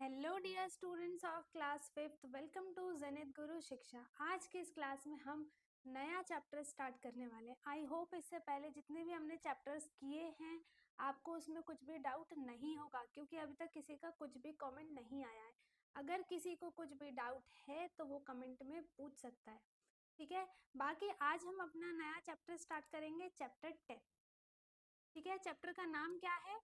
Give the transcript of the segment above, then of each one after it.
Hello dear students of class fifth, welcome to Zenith Guru Shiksha. आज के इस क्लास में हम नया चैप्टर स्टार्ट करने वाले हैं। आई होप इससे पहले जितने भी हमने चैप्टर्स किए हैं आपको उसमें कुछ भी डाउट नहीं होगा, क्योंकि अभी तक किसी का कुछ भी कमेंट नहीं आया है। अगर किसी को कुछ भी डाउट है तो वो कमेंट में पूछ सकता है, ठीक है। बाकी आज हम अपना नया चैप्टर स्टार्ट करेंगे, चैप्टर 10। ठीक है, चैप्टर का नाम क्या है?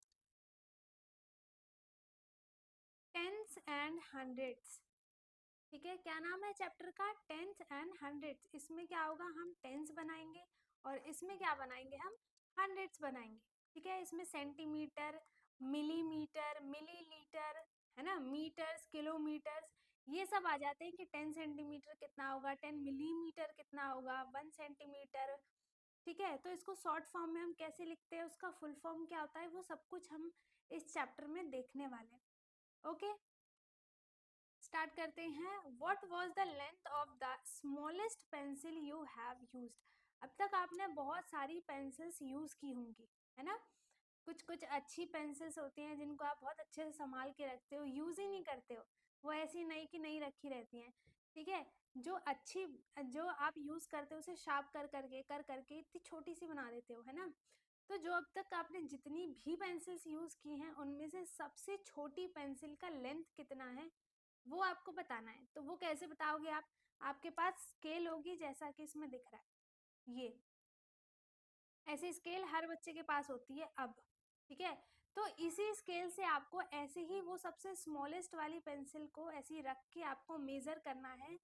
Tens and hundreds. ठीक है, क्या नाम है चैप्टर का? Tens and hundreds. इसमें क्या होगा, हम टेंस बनाएंगे और इसमें क्या बनाएंगे, हम हंड्रेड्स बनाएंगे। ठीक है, इसमें सेंटीमीटर, मिलीमीटर, मिलीलीटर, है ना, मीटर्स, किलोमीटर्स, ये सब आ जाते हैं कि 10 सेंटीमीटर कितना होगा, 10 मिलीमीटर कितना होगा, 1 सेंटीमीटर। ठीक है, तो इसको शॉर्ट फॉर्म में हम कैसे लिखते हैं, उसका फुल फॉर्म क्या होता है, वो सब कुछ हम इस चैप्टर में देखने वाले हैं। ओके, स्टार्ट करते हैं। What was the length of the smallest pencil you have used? अब तक आपने बहुत सारी पेंसिल्स यूज की होंगी, है ना। कुछ कुछ अच्छी पेंसिल्स होती हैं जिनको आप बहुत अच्छे से संभाल के रखते हो, यूज ही नहीं करते हो, वो ऐसी नई की नई रखी रहती हैं। ठीक है, जो अच्छी, जो आप यूज करते हो उसे शार्प कर करके इतनी छोटी सी बना देते हो, है ना। तो जो अब तक आपने जितनी भी पेंसिल्स यूज की हैं उनमें से सबसे छोटी पेंसिल का लेंथ कितना है वो आपको बताना है। तो वो कैसे बताओगे आप? आपके पास स्केल होगी जैसा कि इसमें दिख रहा है, ये ऐसे स्केल हर बच्चे के पास होती है अब। ठीक है, तो इसी स्केल से आपको ऐसे ही वो सबसे स्मॉलेस्ट वाली पेंसिल को ऐसे ही रख के आपको मेजर करना है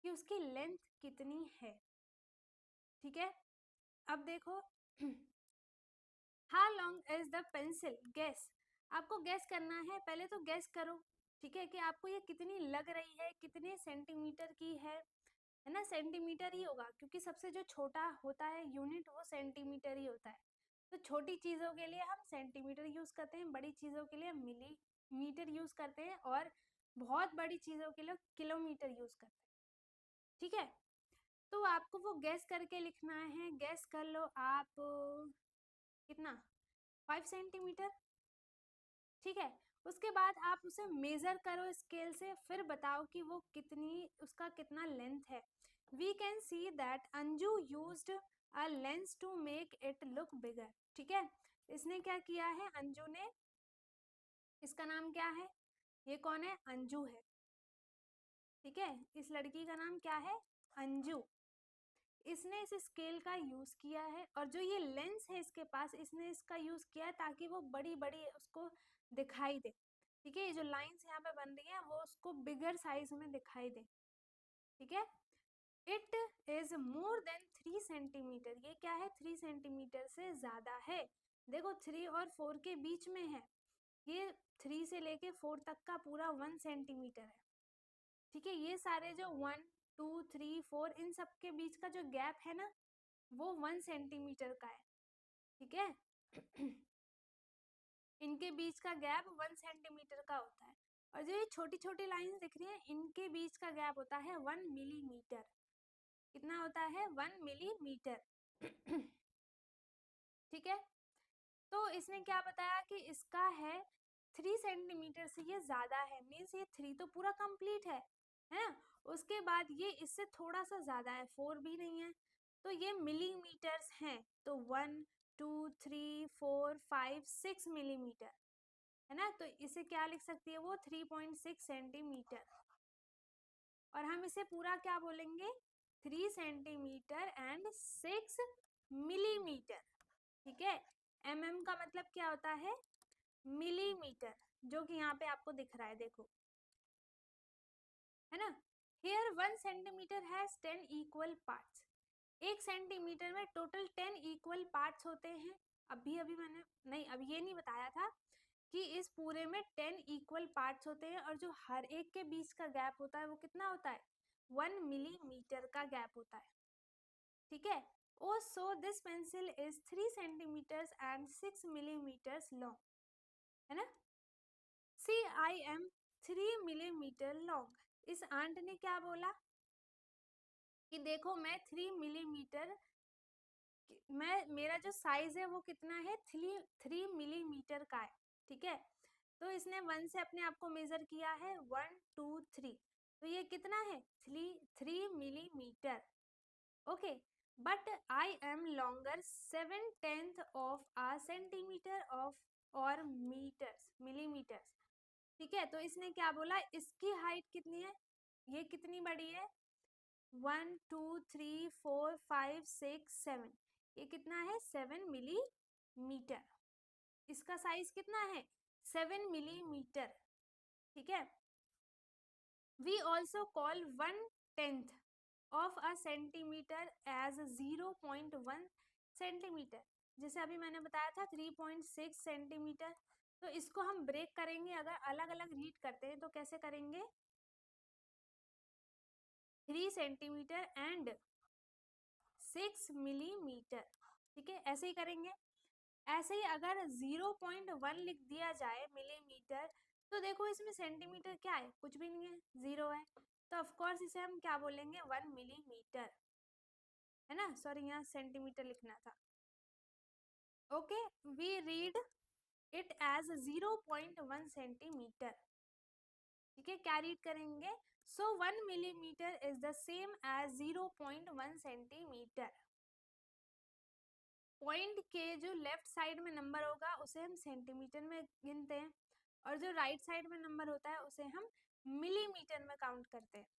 कि उसकी लेंथ कितनी है। ठीक है, अब देखो how long is the pencil, gas. आपको गैस करना है, पहले तो गैस करो। ठीक है, कि आपको ये कितनी लग रही है, कितने सेंटीमीटर की है ना। सेंटीमीटर ही होगा क्योंकि सबसे जो छोटा होता है यूनिट वो सेंटीमीटर ही होता है। तो छोटी चीज़ों के लिए हम सेंटीमीटर यूज़ करते हैं, बड़ी चीज़ों के लिए मिलीमीटर यूज़ करते हैं और बहुत बड़ी चीज़ों के लिए किलोमीटर यूज़ करते हैं। ठीक है, तो आपको वो गैस करके लिखना है। गैस कर लो आप, कितना, 5 सेंटीमीटर। ठीक है, उसके बाद आप उसे मेजर करो स्केल से, फिर बताओ कि वो कितनी, उसका कितना लेंथ है। We can see that Anju used a lens to make it look bigger. ठीक है, इसने क्या किया है, अंजू ने, इसका नाम क्या है, ये कौन है, अंजू है। ठीक है, इस लड़की का नाम क्या है, अंजू। इसने इस स्केल का यूज किया है और जो ये लेंस है इसके पास, इसने इसका यूज किया है ताकि वो बड़ी बड़ी उसको दिखाई दे। ठीक है, ये जो लाइंस यहाँ पे बन रही है वो उसको बिगर साइज में दिखाई दे। ठीक है, it is more than 3 centimetre. ये क्या है, 3 सेंटीमीटर से ज्यादा है। देखो 3 और 4 के बीच में है, ये 3 से लेके 4 तक का पूरा 1 सेंटीमीटर है। ठीक है, ये सारे जो 1 2 3 4 इन सब के बीच का जो गैप है ना वो 1 सेंटीमीटर का है। ठीक है इनके बीच का गैप 1 सेंटीमीटर का होता है और जो ये छोटी छोटी लाइंस दिख रही हैं इनके बीच का गैप होता है 1 मिलीमीटर। कितना होता है, 1 मिलीमीटर ठीक है, तो इसने क्या बताया कि इसका है 3 सेंटीमीटर से ये ज्यादा है, मीन्स ये 3 तो पूरा कंप्लीट है ना। उसके बाद ये इससे थोड़ा सा ज्यादा है, 4 भी नहीं है, तो ये मिलीमीटर्स हैं। तो 1 2 3 4 5 6 मिलीमीटर, है ना। तो इसे क्या लिख सकती है वो, 3.6 सेंटीमीटर। और हम इसे पूरा क्या बोलेंगे, 3 सेंटीमीटर एंड 6 मिलीमीटर। ठीक है, का मतलब क्या होता है, मिलीमीटर, जो कि यहाँ पे आपको दिख रहा है, देखो, है ना। Here 1 centimetre has 10 equal parts. 1 centimetre में टोटल 10 इक्वल पार्ट्स होते हैं। अभी अभी मैंने नहीं, अब ये नहीं बताया था कि इस पूरे में 10 इक्वल पार्ट्स होते हैं और जो हर एक के बीच का गैप होता है वो कितना होता है, 1 मिलीमीटर का गैप होता है। ठीक है, oh so this pencil is 3 centimetres and 6 millimetres long, है ना। See I am 3 millimetre long. इस आंट ने क्या बोला कि देखो मैं 3 मिलीमीटर, मैं, मेरा जो साइज है वो कितना है, 3 मिलीमीटर का है। ठीक है, तो इसने 1 से अपने आप को मेजर किया है 1 2 3, तो ये कितना है 3 millimetre. Okay, but I am longer 7/10 of a centimetre of और मीटर्स मिलीमीटर्स। ठीक है, तो इसने क्या बोला, इसकी हाइट कितनी है, ये कितनी बड़ी है 1 2 3 4 5 6 7, ये कितना है 7 मिलीमीटर। इसका साइज कितना है 7 मिलीमीटर। ठीक है, we also call 1/10 of a centimetre as 0.1 centimetre. जैसे अभी मैंने बताया था 3.6 सेंटीमीटर। तो इसको हम ब्रेक करेंगे, अगर अलग अलग रीड करते हैं तो कैसे करेंगे 3 सेंटीमीटर एंड 6 मिलीमीटर। ठीक है, ऐसे ही करेंगे। ऐसे ही अगर 0.1 लिख दिया जाए मिलीमीटर, तो देखो इसमें सेंटीमीटर क्या है, कुछ भी नहीं है, 0 है, तो ऑफ कोर्स इसे हम क्या बोलेंगे 1 मिलीमीटर, है ना, सॉरी यहाँ सेंटीमीटर लिखना था। Okay, we read it as 0.1 centimetre. ठीक है, क्या रीड करेंगे, so 1 millimetre is the same as 0.1 centimetre. Point के जो लेफ्ट साइड में नंबर होगा उसे हम सेंटीमीटर में गिनते हैं, और जो राइट साइड में नंबर होता है उसे हम मिलीमीटर में काउंट करते हैं।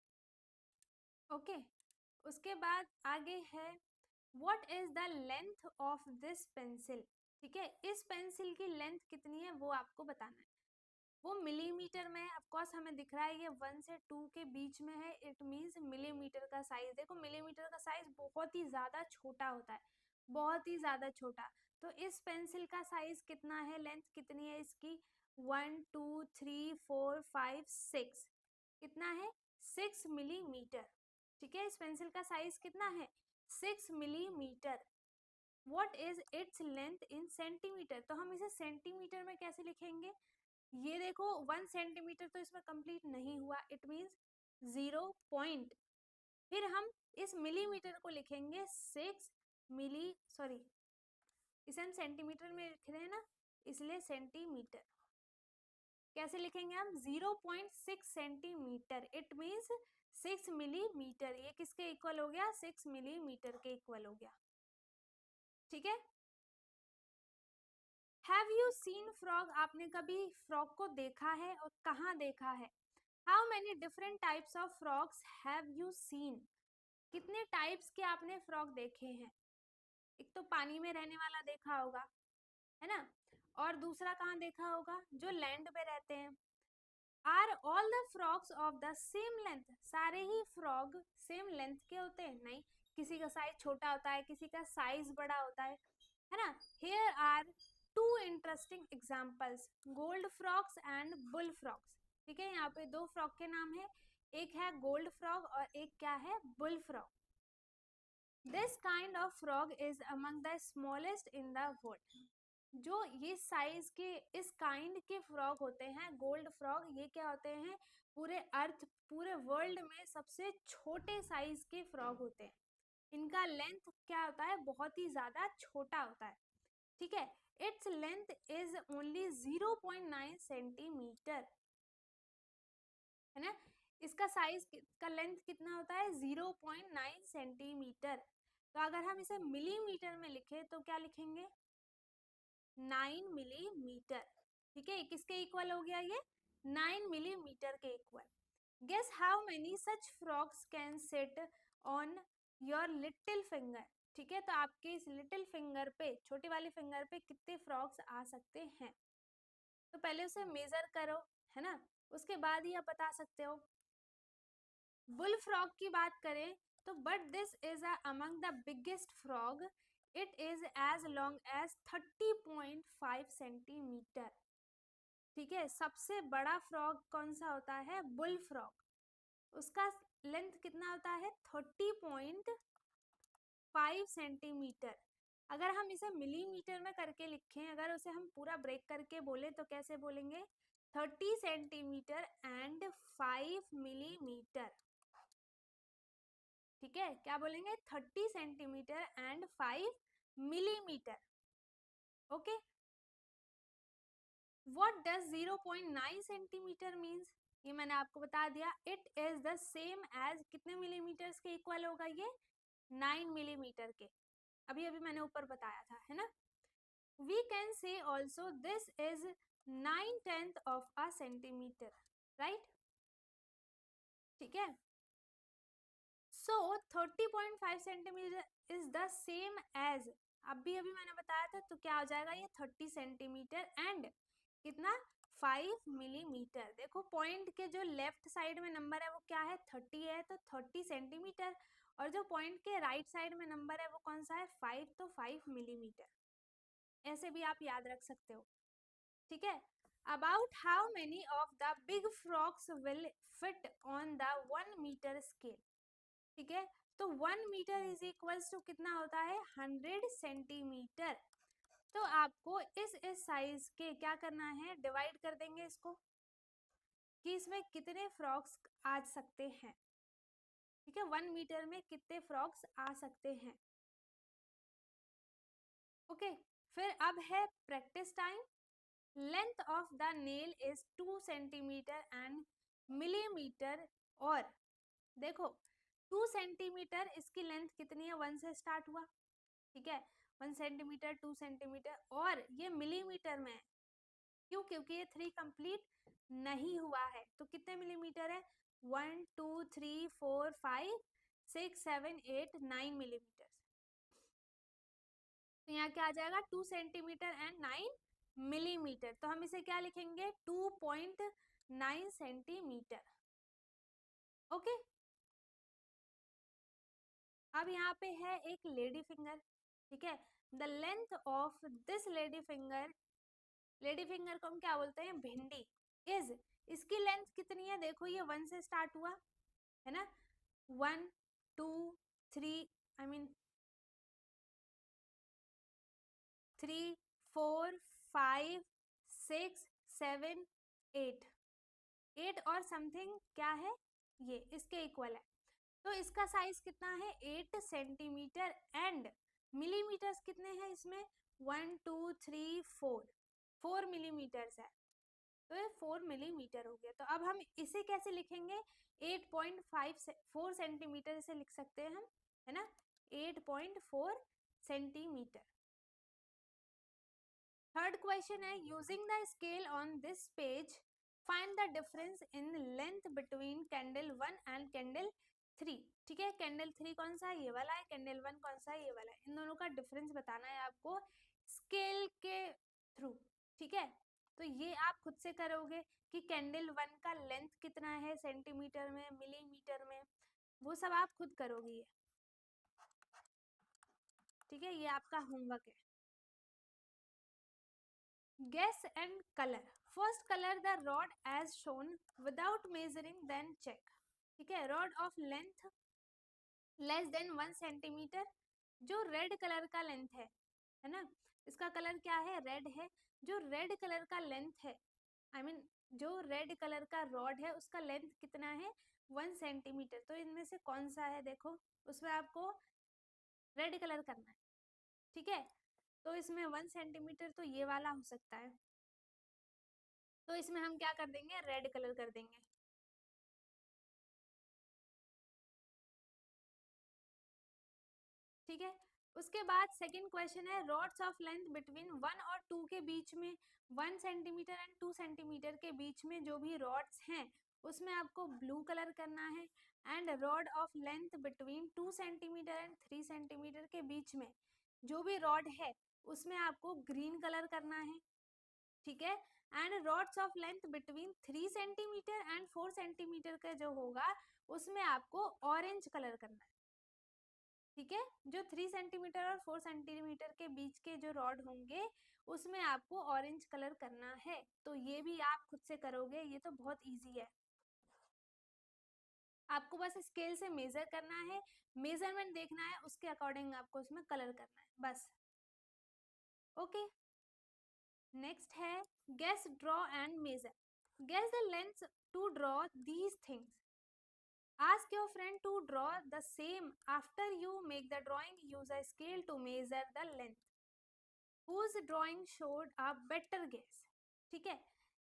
ओके, उसके बाद आगे है what is the length of this pencil. ठीक है, इस पेंसिल की लेंथ कितनी है वो आपको बताना है। वो मिलीमीटर में है, ऑफ कोर्स हमें दिख रहा है ये 1 से 2 के बीच में है, इट मींस मिलीमीटर का साइज। देखो मिलीमीटर का साइज बहुत ही ज्यादा छोटा होता है, बहुत ही ज्यादा छोटा। तो इस पेंसिल का साइज कितना है, लेंथ कितनी है इसकी 1 2 3 4 5 6, कितना है 6 मिलीमीटर। ठीक है, इस पेंसिल का साइज कितना है 6 millimetre. What is its length in centimetre, तो हम इसे सेंटीमीटर में कैसे लिखेंगे, ये देखो 1 सेंटीमीटर तो इसमें कंप्लीट नहीं हुआ, इट मींस 0 पॉइंट, फिर हम इस मिलीमीटर को लिखेंगे 6 मिली, सॉरी इसे हम सेंटीमीटर में लिख रहे हैं ना, इसलिए सेंटीमीटर। कैसे लिखेंगे हम 0.6 सेंटीमीटर, इट मींस 6 मिलीमीटर। ये किसके इक्वल हो गया 6 मिलीमीटर के इक्वल हो गया। ठीक है, हैव यू सीन फ्रॉग, आपने कभी फ्रॉग को देखा है और कहाँ देखा है। How many different types of frogs have you scene, कितने टाइप्स के आपने फ्रॉग देखे हैं। एक तो पानी में रहने वाला देखा होगा, है ना, और दूसरा कहाँ देखा होगा जो लैंड पे रहते हैं। Are all the frogs of the same length, सारे ही फ्रॉग सेम लेंथ के होते हैं, नहीं, किसी का साइज छोटा होता है, किसी का साइज बड़ा होता है ना। Here are two interesting examples, gold frogs and bull frogs. ठीक है, यहाँ पे दो फ्रॉग के नाम है, एक है गोल्ड फ्रॉग और एक क्या है bull frog. This kind of frog is among the smallest in the world, जो ये साइज के इस काइंड के फ्रॉग होते हैं गोल्ड फ्रॉग, ये क्या होते हैं पूरे अर्थ पूरे वर्ल्ड में सबसे छोटे साइज के फ्रॉग होते हैं। इनका लेंथ क्या होता है बहुत ही ज्यादा छोटा होता है। ठीक है, its length is only 0.9 centimetre, है ना, इसका साइज का लेंथ कितना होता है 0.9 सेंटीमीटर। तो अगर हम इसे मिलीमीटर में लिखे तो क्या लिखेंगे 9 मिलीमीटर। ठीक है, किसके इक्वल हो गया ये 9 मिलीमीटर के equal. Guess how many such frogs can sit on your little finger. ठीक है, तो आपके इस लिटिल फिंगर पे छोटी वाली फिंगर पे कितने फ्रॉग्स आ सकते हैं, तो पहले उसे मेजर करो, है ना, उसके बाद ही आप बता सकते हो। बुल फ्रॉग की बात करें तो but this is among the biggest frog, it is as long as 30.5 centimetre. ठीक है, सबसे बड़ा फ्रॉग कौन सा होता है बुल फ्रॉग, उसका लेंथ कितना होता है 30.5 सेंटीमीटर। अगर हम इसे मिलीमीटर में करके लिखें, अगर उसे हम पूरा ब्रेक करके बोले तो कैसे बोलेंगे 30 सेंटीमीटर एंड 5 मिलीमीटर। ठीक है, क्या बोलेंगे 30 centimetre and 5 millimetre. Okay, what does 0.9 centimetre means? ये मैंने आपको बता दिया, it is the same as कितने मिलीमीटर्स के इक्वल होगा ये? 9 मिलीमीटर के। अभी अभी मैंने ऊपर बताया था, है ना। We can say also this is 9/10 of a centimetre, right? ठीक है। So 30.5 centimetre is the same as, अभी अभी मैंने बताया था, तो क्या हो जाएगा ये 30 सेंटीमीटर एंड कितना 5 मिलीमीटर। देखो पॉइंट के जो लेफ्ट साइड में नंबर है वो क्या है 30 है, तो 30 सेंटीमीटर, और जो पॉइंट के राइट साइड में नंबर है वो कौन सा है 5, तो 5 मिलीमीटर। ऐसे भी आप याद रख सकते हो, ठीक है। About how many of the big frogs will fit on the 1 metre scale, ठीक है। तो 1 मीटर इज इक्वल्स टू कितना होता है 100 सेंटीमीटर। तो आपको इस साइज के क्या करना है, डिवाइड कर देंगे इसको कि इसमें कितने फ्रॉक्स आ सकते हैं, ठीक है। 1 मीटर में कितने फ्रॉक्स आ सकते हैं, ओके। फिर अब है practice time. Length of the nail is 2 centimetre and millimetre, और देखो 2 सेंटीमीटर इसकी लेंथ कितनी है, 1 से स्टार्ट हुआ, ठीक है। 1 सेंटीमीटर, 2 सेंटीमीटर, और ये मिलीमीटर में है। क्यों? क्योंकि ये 3 कंप्लीट नहीं हुआ है। तो कितने मिलीमीटर है 1 2 3 4 5 6 7 8 9 मिलीमीटर। तो यहाँ क्या आ जाएगा 2 सेंटीमीटर एंड 9 मिलीमीटर। तो हम इसे क्या लिखेंगे 2.9 सेंटीमीटर, ओके। अब यहाँ पे है एक लेडी फिंगर, ठीक है। The length of this lady finger, lady finger को हम क्या बोलते हैं भिंडी, इज, इसकी लेंथ कितनी है, देखो ये 1 से स्टार्ट हुआ है ना, 1 2 3, आई मीन 3 4 5 6 7 8, 8 और समथिंग क्या है ये इसके इक्वल है। तो इसका साइज कितना है 8 सेंटीमीटर एंड मिलीमीटर्स कितने हैं इसमें 1 2 3 4, 4 मिलीमीटर्स है। तो ये 4 मिलीमीटर हो गया। तो अब हम इसे कैसे लिखेंगे 8.4 सेंटीमीटर इसे लिख सकते हैं हम, है ना, 8.4 सेंटीमीटर। थर्ड क्वेश्चन है using the scale on this page find the difference in length between candle 1 and candle 3, ठीक है। कैंडल 3 कौन सा है ये वाला है, कैंडल 1 कौन सा है ये वाला है, इन दोनों का डिफरेंस बताना है आपको स्केल के थ्रू, ठीक है। तो ये आप खुद से करोगे कि कैंडल 1 का लेंथ कितना है सेंटीमीटर में मिलीमीटर में, वो सब आप खुद करोगे ये, ठीक है। ये आपका होमवर्क है। Guess and color. First color the rod as shown without measuring, then check, ठीक है। rod of length less than 1 centimetre, जो रेड कलर का लेंथ है ना, इसका कलर क्या है रेड है, जो रेड कलर का लेंथ है, आई मीन जो रेड कलर का रॉड है उसका लेंथ कितना है 1 सेंटीमीटर। तो इनमें से कौन सा है, देखो उसमें आपको रेड कलर करना है, ठीक है। तो इसमें 1 सेंटीमीटर तो ये वाला हो सकता है, तो इसमें हम क्या कर देंगे रेड कलर कर देंगे, ठीक है। उसके बाद सेकंड क्वेश्चन है रॉड्स ऑफ लेंथ बिटवीन 1 और 2 के बीच में, 1 सेंटीमीटर एंड 2 सेंटीमीटर के बीच में जो भी रॉड्स हैं उसमें आपको ब्लू कलर करना है, and rod of length between 2 centimetre and 3 centimetre के बीच में जो भी रॉड है उसमें आपको ग्रीन कलर करना है, ठीक है। And rods of length between 3 centimetre and 4 centimetre का जो होगा उसमें आपको ऑरेंज कलर करना है, ठीक है। जो 3 सेंटीमीटर और 4 सेंटीमीटर के बीच के जो रॉड होंगे उसमें आपको ऑरेंज कलर करना है। तो ये भी आप खुद से करोगे, ये तो बहुत इजी है। आपको बस स्केल से मेजर करना है, मेजरमेंट देखना है, उसके अकॉर्डिंग आपको उसमें कलर करना है बस, ओके। नेक्स्ट है guess draw and measure. Guess the length to draw these things. Ask your friend to draw the same. After you make the drawing, use a scale to measure the length. Whose drawing showed a better guess? ठीक है।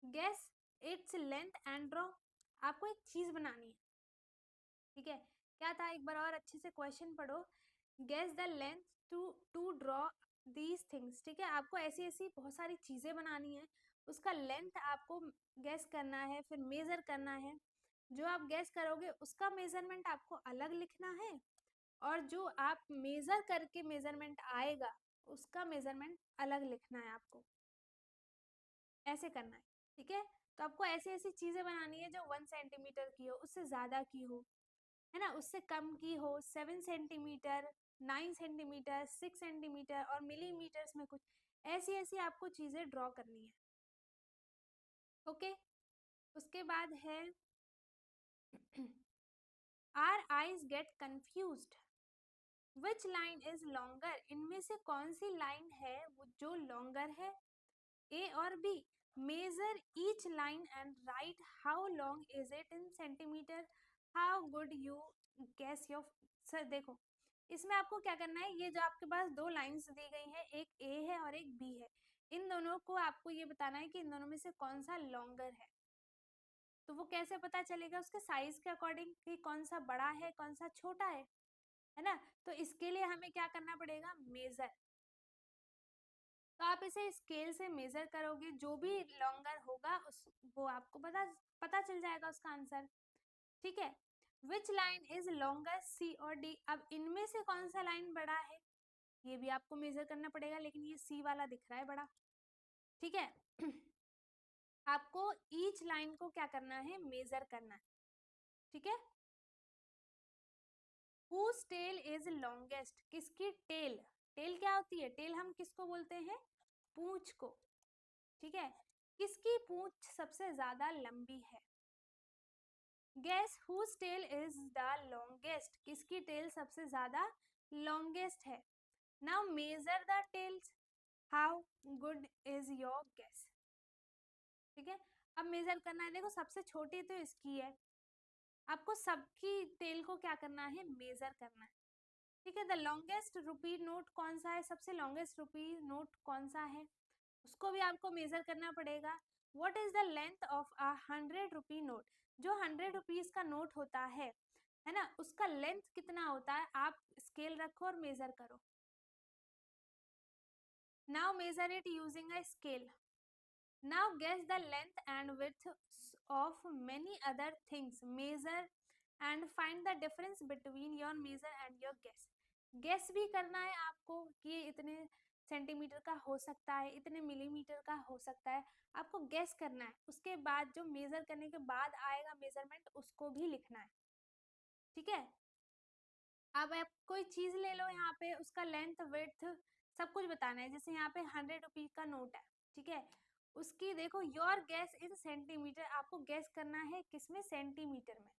Guess its length and draw, आपको एक चीज बनानी है, ठीक है। क्या था, एक बार और अच्छे से क्वेश्चन पढ़ो। Guess the length to draw these things, ठीक है। आपको ऐसी ऐसी बहुत सारी चीजें बनानी है, उसका लेंथ आपको गेस करना है, फिर मेजर करना है। जो आप गेस करोगे उसका मेजरमेंट आपको अलग लिखना है, और जो आप मेजर करके मेजरमेंट आएगा उसका मेजरमेंट अलग लिखना है आपको, ऐसे करना है, ठीक है। तो आपको ऐसी ऐसी चीजें बनानी है जो 1 सेंटीमीटर की हो, उससे ज्यादा की हो, है ना, उससे कम की हो, 7 सेंटीमीटर, 9 सेंटीमीटर, 6 सेंटीमीटर, और मिलीमीटर्स में कुछ ऐसी ऐसी आपको चीजें ड्रॉ करनी है, ओके। उसके बाद है our eyes get confused, which line is longer, इनमें से कौन सी लाइन है वो जो लॉन्गर है, ए और B. Measure each line and write how long is it in centimetre, how good you guess your. Sir देखो, इसमें आपको क्या करना है, ये जो आपके पास दो लाइंस दी गई हैं, एक ए है और एक बी है, इन दोनों को आपको ये बताना है कि इन दोनों में से कौन सा लॉन्गर है। तो वो कैसे पता चलेगा, उसके साइज के अकॉर्डिंग कि कौन सा बड़ा है कौन सा छोटा है ना। तो इसके लिए हमें क्या करना पड़ेगा, मेजर। तो आप इसे स्केल से मेजर करोगे, जो भी लॉन्गर होगा उस वो आपको पता पता चल जाएगा उसका आंसर, ठीक है। विच लाइन इज लॉन्गर, सी और डी, अब इनमें से कौन सा लाइन बड़ा है ये भी आपको मेजर करना पड़ेगा, लेकिन ये सी वाला दिख रहा है बड़ा, ठीक है। आपको ईच लाइन को क्या करना है, मेजर करना है, ठीक है। Whose tail is longest, किसकी टेल, टेल क्या होती है, टेल हम किसको बोलते हैं, पूंछ को, ठीक है। किसकी पूंछ सबसे ज्यादा लंबी है। Guess whose tail is the longest, किसकी टेल सबसे ज्यादा longest है। Now measure the tails, how good is your guess, ठीक है। अब मेजर करना है, देखो सबसे छोटी तो इसकी है, आपको सबकी टेल को क्या करना है, मेजर करना है, ठीक है। द लॉन्गेस्ट रुपी नोट कौन सा है, सबसे लॉन्गेस्ट रुपी नोट कौन सा है, उसको भी आपको मेजर करना पड़ेगा। What is the length of a 100 rupee note, जो 100 रुपीज का नोट होता है ना, उसका लेंथ कितना होता है, आप स्केल रखो और मेजर करो। Now measure it using a scale. Now guess the length and width of many other things, measure and find the difference between your measure and your guess। guess भी करना है आपको कि ये इतने सेंटीमीटर का हो सकता है, इतने मिलीमीटर का हो सकता है, आपको गेस करना है। उसके बाद जो मेजर करने के बाद आएगा मेजरमेंट, उसको भी लिखना है, ठीक है। अब आप कोई चीज ले लो, यहाँ पे उसका लेंथ विड्थ सब कुछ बताना है, जैसे यहाँ पे 100 रुपीज का नोट है, ठीक है। उसकी देखो योर गैस इन सेंटीमीटर, आपको गैस करना है किसमें, सेंटीमीटर में।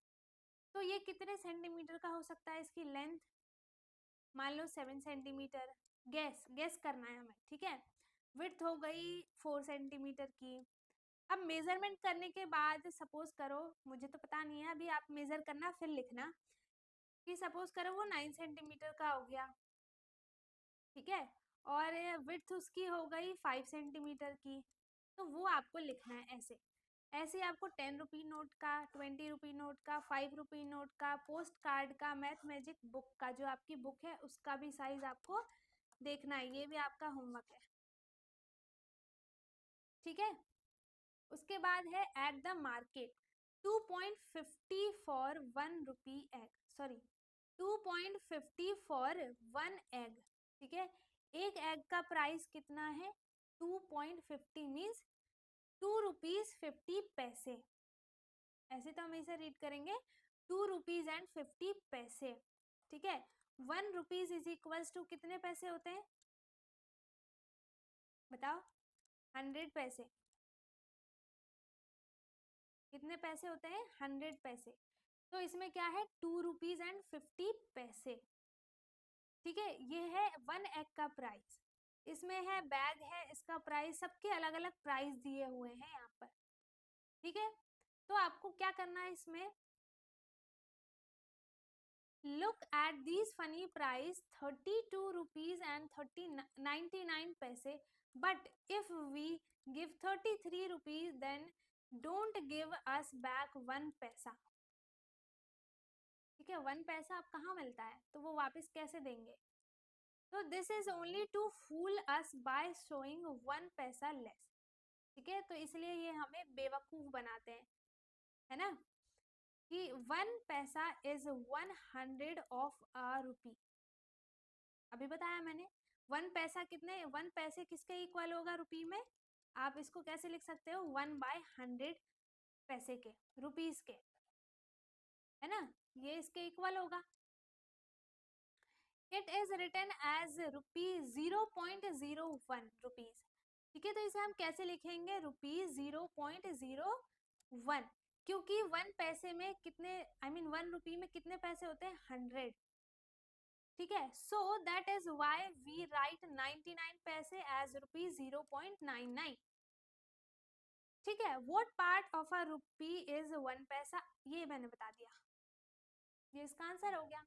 तो ये कितने सेंटीमीटर का हो सकता है, इसकी लेंथ मान लो 7 सेंटीमीटर, गैस गैस करना है हमें, ठीक है। विड्थ हो गई 4 सेंटीमीटर की। अब मेजरमेंट करने के बाद सपोज करो, मुझे तो पता नहीं है, अभी आप मेजर करना फिर लिखना, कि सपोज करो वो 9 सेंटीमीटर का हो गया, ठीक है, और विड्थ उसकी हो गई 5 सेंटीमीटर की। तो वो आपको लिखना है ऐसे। ऐसे आपको 10 रुपी नोट का, 20 रुपी नोट का, 5 रुपी नोट का, पोस्ट कार्ड का, मैथ मैजिक बुक का, जो आपकी बुक है उसका भी साइज आपको देखना है, ये भी आपका होमवर्क है, ठीक है। उसके बाद है at the market 2.50 for 1 rupee egg, sorry 2.50 for 1 egg, ठीक है। एक एग का प्राइस कितना है, 2.50 मीन्स 2 रुपीज 50 पैसे, ऐसे तो हम इसे रीड करेंगे 2 रुपीज एंड 50 पैसे, ठीक है। 1 रुपीज इज इक्वल्स टू कितने पैसे होते हैं, बताओ, 100 पैसे, कितने पैसे होते हैं, 100 पैसे। तो इसमें क्या है, 2 रुपीज एंड 50 पैसे, ठीक है। ये है 1 एग का प्राइस, इसमें है बैग है, इसका प्राइस, सबके अलग अलग प्राइस दिए हुए हैं यहाँ पर, ठीक है। तो आपको क्या करना है इसमें, look at these funny price 32 rupees and 99 पैसे but if we give 33 rupees then don't give us back 1 पैसा। ठीक है, 1 पैसा अब कहाँ मिलता है, तो वो वापस कैसे देंगे? तो this is only to fool us by showing 1 पैसा लेस। ठीक है, तो इसलिए ये हमें बेवकूफ बनाते हैं, है ना, कि 1 पैसा इज 100 ऑफ अ रुपी। अभी बताया मैंने 1 पैसा कितने, 1 पैसे किसके इक्वल होगा रुपी में? आप इसको कैसे लिख सकते हो, 1/100 पैसे के, रुपीज के, है ना, ये इसके इक्वल होगा। It is written as ₹0.01 rupees. ठीक है, तो इसे हम कैसे लिखेंगे, ₹0.01, क्योंकि 1 पैसे में कितने, आई मीन 1 रुपी में कितने पैसे होते हैं, 100। ठीक है, so that is why we write 99 पैसे एज ₹0.99। ठीक है, what part of a rupee is 1 पैसा, ये मैंने बता दिया, ये इसका आंसर हो गया।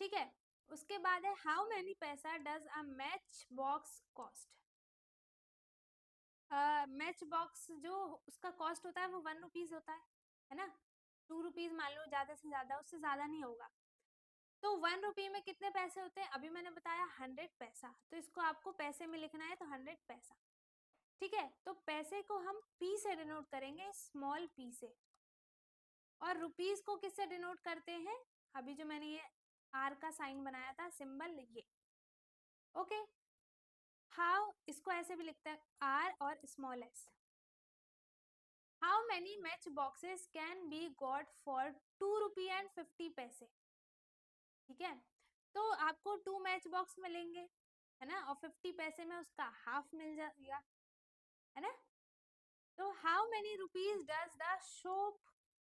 ठीक है, उसके बाद है हाउ मेनी पैसा does a match box cost. Match box जो उसका कॉस्ट होता है वो 1 रुपीज होता है ना, 2 रुपीज मान लो, ज्यादा से ज्यादा, उससे ज्यादा नहीं होगा। तो 1 रुपी में कितने पैसे होते हैं, अभी मैंने बताया 100 पैसा, तो इसको आपको पैसे में लिखना है, तो 100 पैसा। ठीक है, तो पैसे को हम पी से डिनोट करेंगे, स्मॉल पी से, और रुपीज को किससे डिनोट करते हैं, अभी जो मैंने ये आर का साइन बनाया था, सिंबल, ये। ओके, हाउ, इसको ऐसे भी लिखते हैं, आर और small S. How many match boxes can be got for 2 rupee and 50 पैसे। ठीक है, तो आपको 2 मैच बॉक्स मिलेंगे, है ना, और 50 पैसे में उसका हाफ मिल जाएगा, है ना। तो how many rupees does the soap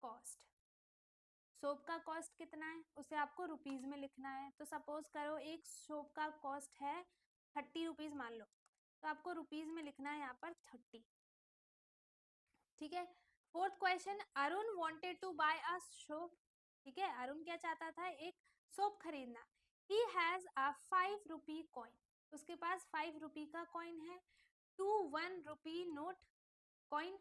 cost, soap का कॉस्ट कितना है उसे आपको रुपीज में लिखना है। तो सपोज करो एक सोप का कॉस्ट है 30 रुपीज मान लो, तो आपको रुपीज में लिखना है यहाँ पर 30। ठीक है, fourth question, Arun wanted to buy a soap. ठीक है, अरुण क्या चाहता था, एक सोप खरीदना। He has a 5 rupee coin, उसके पास 5 रुपी का कॉइन है, 2 1 रुपी नोट कॉइन,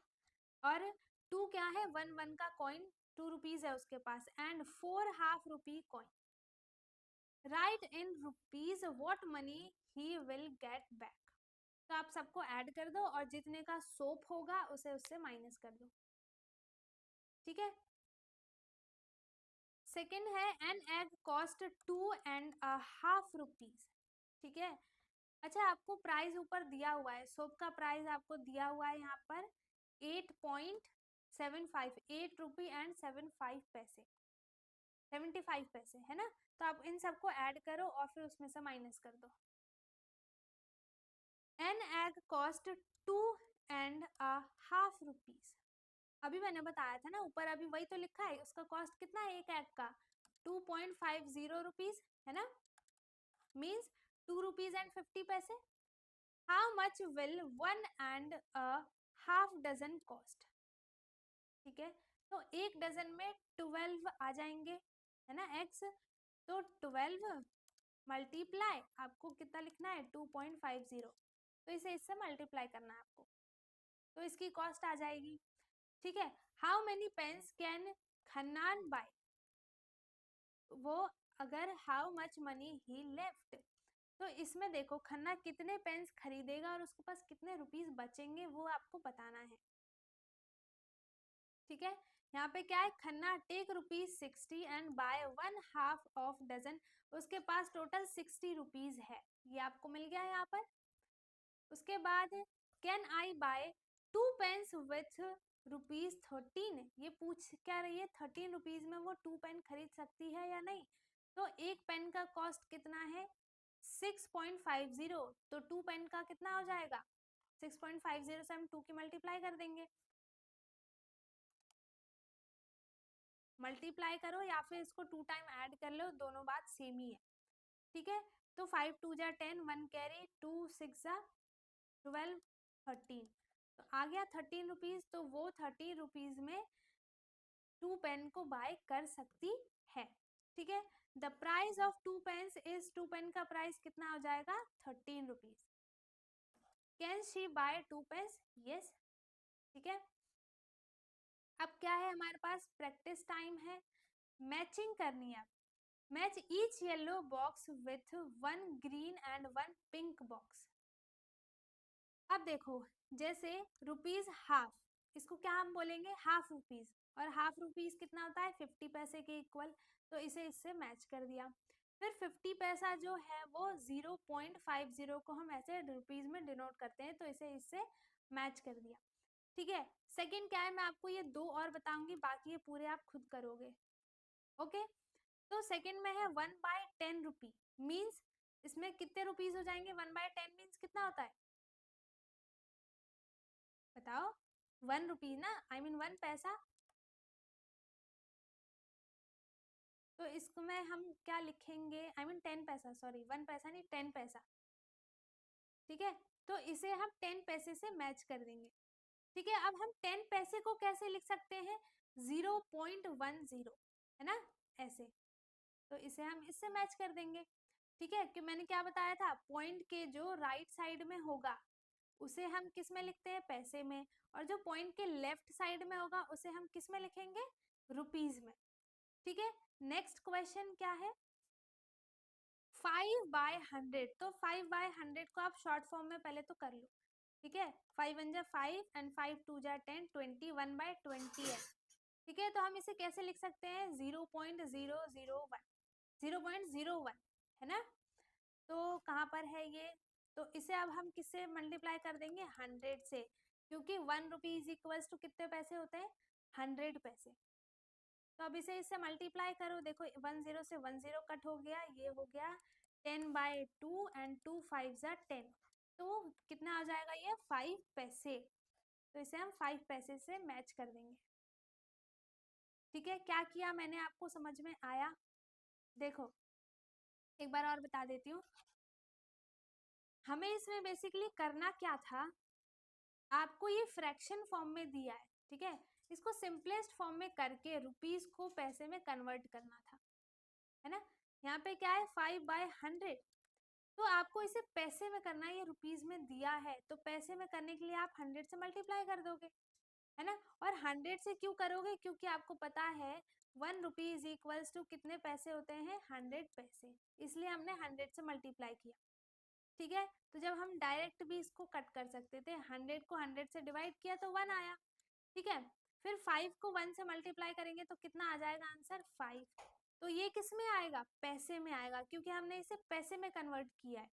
और 2 क्या है, 1 1 का कॉइन, 2 रुपीज है उसके पास, and 4 half rupee coin. Right in rupees what money he will get back. तो आप सबको ऐड कर दो और जितने का सोप होगा उसे उससे माइनस कर दो। ठीक है, सेकंड है एन एग कॉस्ट 2.5 रुपीज। ठीक है, अच्छा आपको प्राइस ऊपर दिया हुआ है, सोप का प्राइस आपको दिया हुआ है यहाँ पर 8.75, 8 रुपी एंड 75 पैसे, है ना। तो आप इन सबको ऐड करो और फिर उसमें से माइनस कर दो। एन एग कॉस्ट 2.5 रुपीज, अभी मैंने बताया था ना ऊपर, अभी वही तो लिखा है, उसका कॉस्ट कितना है एक एग का, 2.50 रुपीज, है ना, मीन्स 2 रुपीज एंड 50 पैसे। How much will 1.5 dozen cost. ठीक है, तो एक डजन में 12 आ जाएंगे, है ना, एक्स, तो 12 मल्टीप्लाई, आपको कितना लिखना है, 2.50, तो इसे इससे मल्टीप्लाई करना है आपको, तो इसकी कॉस्ट आ जाएगी। ठीक है, हाउ मेनी पेन्स कैन खन्नान बाय, वो अगर how much money he left, तो इसमें देखो खन्ना कितने पेन्स खरीदेगा और उसके पास कितने रुपीस बचेंगे वो आपको बताना है। ठीक है, यहाँ पे क्या है, Khanna take ₹60 and buy 1/2 of dozen, उसके पास टोटल 60 रुपीज है, ये आपको मिल गया यहाँ पर। उसके बाद can I buy 2 pens with ₹13, ये पूछ क्या रही है, 13 रुपीज में वो 2 पेन खरीद सकती है या नहीं। तो एक पेन का कॉस्ट कितना है, 6.50, तो 2 पेन का कितना हो जाएगा, 6.50 से हम 2 की मल्टीप्लाई कर देंगे, मल्टीप्लाई करो या फिर इसको 2 टाइम ऐड कर लो, दोनों बात सेम ही है। ठीक है, तो 5 2 जा 10, 1 कैरी, 2 6 जा 12, 13, तो आ गया 13 रुपीज, तो वो 13 रुपीज में 2 पेन को बाय कर सकती है। ठीक है, the price of 2 pens is, 2 pen का प्राइस कितना हो जाएगा, 13 rupees. Can she buy 2 pens? Yes, ठीक है। अब क्या है हमारे पास, प्रैक्टिस टाइम है, मैचिंग करनी है। Match each yellow box with 1 green and 1 pink box. अब देखो, जैसे रुपीज हाफ, इसको क्या हम बोलेंगे, हाफ रुपीज, और हाफ रुपीज कितना होता है, 50 पैसे के इक्वल, तो इसे इससे मैच कर दिया। फिर 50 पैसा जो है वो 0.50 को हम ऐसे रुपीज में डिनोट करते हैं, तो इसे इससे मैच कर दिया, ठीक है। सेकंड क्या है, मैं आपको ये दो और बताऊंगी, बाकी ये पूरे आप खुद करोगे, ओके। तो सेकंड में है 1/10 रुपी, मीन्स इसमें कितने रुपीज हो जाएंगे, 1/10 मीन्स कितना होता है, बताओ, 1 रुपी ना, आई मीन 1 पैसा। तो इसको में हम क्या लिखेंगे, आई मीन 10 पैसा, सॉरी 1 पैसा नहीं, 10 पैसा, ठीक है। तो इसे हम 10 पैसे से मैच कर देंगे, ठीक है। अब हम 10 पैसे को कैसे लिख सकते हैं, 0.10, है ना, ऐसे, तो इसे हम इससे मैच कर देंगे, ठीक है। कि मैंने क्या बताया था, पॉइंट के जो राइट साइड में होगा उसे हम किस में लिखते हैं, पैसे में, और जो पॉइंट के लेफ्ट साइड में होगा उसे हम किस में लिखेंगे, रुपीज में, ठीक है। नेक्स्ट क्वेश्चन क्या है, 5/100, तो 5/100 को आप शॉर्ट फॉर्म में पहले तो कर लो, ठीक है। 5 1 जा 5 एंड 5 2 जा 10, 20, 1/20 है, ठीक है। तो हम इसे कैसे लिख सकते हैं, 0.001, 0.01, है ना। तो कहाँ पर है ये, तो इसे अब हम किससे मल्टीप्लाई कर देंगे, 100 से, क्योंकि 1 रुपी इज इक्वल्स टू कितने पैसे होते हैं, 100 पैसे। तो अब इसे इससे मल्टीप्लाई करो, देखो 10 से 10 कट हो गया, ये हो गया 10/2 एंड 2 5 जा 10, तो कितना आ जाएगा ये, 5 पैसे। तो इसे हम 5 पैसे से मैच कर देंगे, ठीक है। क्या किया मैंने, आपको समझ में आया, देखो एक बार और बता देती हूँ, हमें इसमें बेसिकली करना क्या था, आपको ये फ्रैक्शन फॉर्म में दिया है, ठीक है। इसको सिंपलेस्ट फॉर्म में करके रुपीज को पैसे में कन्वर्ट करना था, है ना। यहाँ पे क्या है, 5/100, तो आपको इसे पैसे में करना है, ये रुपीज में दिया है, तो पैसे में करने के लिए आप 100 से मल्टीप्लाई कर दोगे, है ना। और 100 से क्यों करोगे, क्योंकि आपको पता है 1 रुपी इज इक्वल्स टू कितने पैसे होते हैं, 100 पैसे, इसलिए हमने 100 से मल्टीप्लाई किया, ठीक है। तो जब हम डायरेक्ट भी इसको कट कर सकते थे, 100 को 100 से डिवाइड किया तो 1 आया, ठीक है। फिर 5 को 1 से मल्टीप्लाई करेंगे तो कितना आ जाएगा आंसर, 5। तो ये किस में आएगा, पैसे में आएगा, क्योंकि हमने इसे पैसे में कन्वर्ट किया है,